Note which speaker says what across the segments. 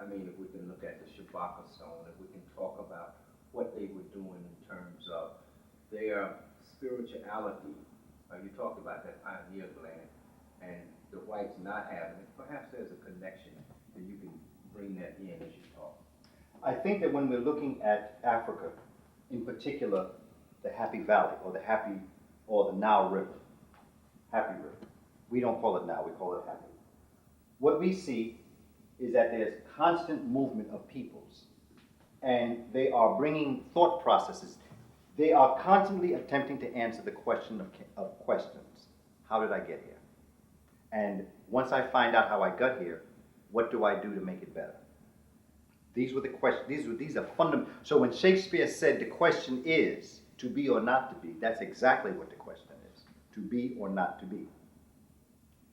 Speaker 1: I mean, if we can look at the Shabaka stone, if we can talk about what they were doing in terms of their spirituality. You talked about that pineal gland and the whites not having it. Perhaps there's a connection that you can bring that in as you talk.
Speaker 2: I think that when we're looking at Africa, in particular, the Happy Valley or the Nile River, Happy River. We don't call it Nile, we call it Happy. What we see is that there's constant movement of peoples, and they are bringing thought processes. They are constantly attempting to answer the question of questions. How did I get here? And once I find out how I got here, what do I do to make it better? These were the questions. These are fundamental. So when Shakespeare said the question is to be or not to be, that's exactly what the question is: to be or not to be.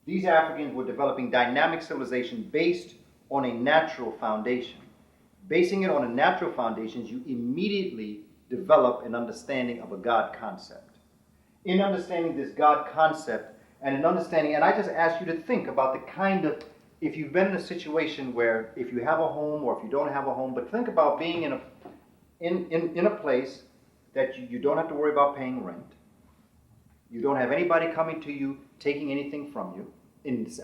Speaker 2: These Africans were developing dynamic civilization based on a natural foundation. Basing it on a natural foundation, you immediately develop an understanding of a God concept. In understanding this God concept and I just ask you to think about the kind of, if you've been in a situation where if you have a home or if you don't have a home, but think about being in a place that you don't have to worry about paying rent. You don't have anybody coming to you taking anything from you.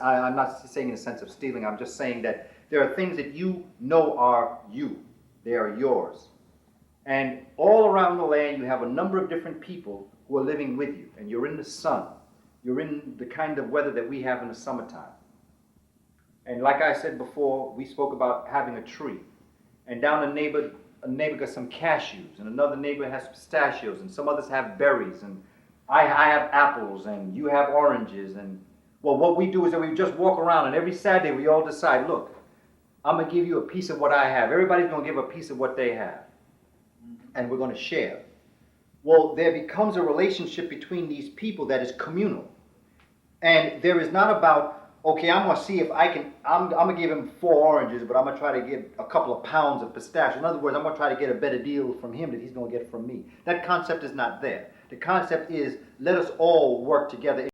Speaker 2: I'm not saying in the sense of stealing, I'm just saying that there are things that you know are you. They are yours. And all around the land you have a number of different people who are living with you. And you're in the sun. You're in the kind of weather that we have in the summertime. And like I said before, we spoke about having a tree. And down a neighbor got some cashews, and another neighbor has pistachios, and some others have berries, and I have apples, and you have oranges. And well, what we do is that we just walk around, and every Saturday we all decide, look, I'm going to give you a piece of what I have. Everybody's going to give a piece of what they have. And we're going to share. Well, there becomes a relationship between these people that is communal. And there is not about, okay, I'm going to see if I can, I'm going to give him 4 oranges, but I'm going to try to get a couple of pounds of pistachio. In other words, I'm going to try to get a better deal from him that he's going to get from me. That concept is not there. The concept is, let us all work together.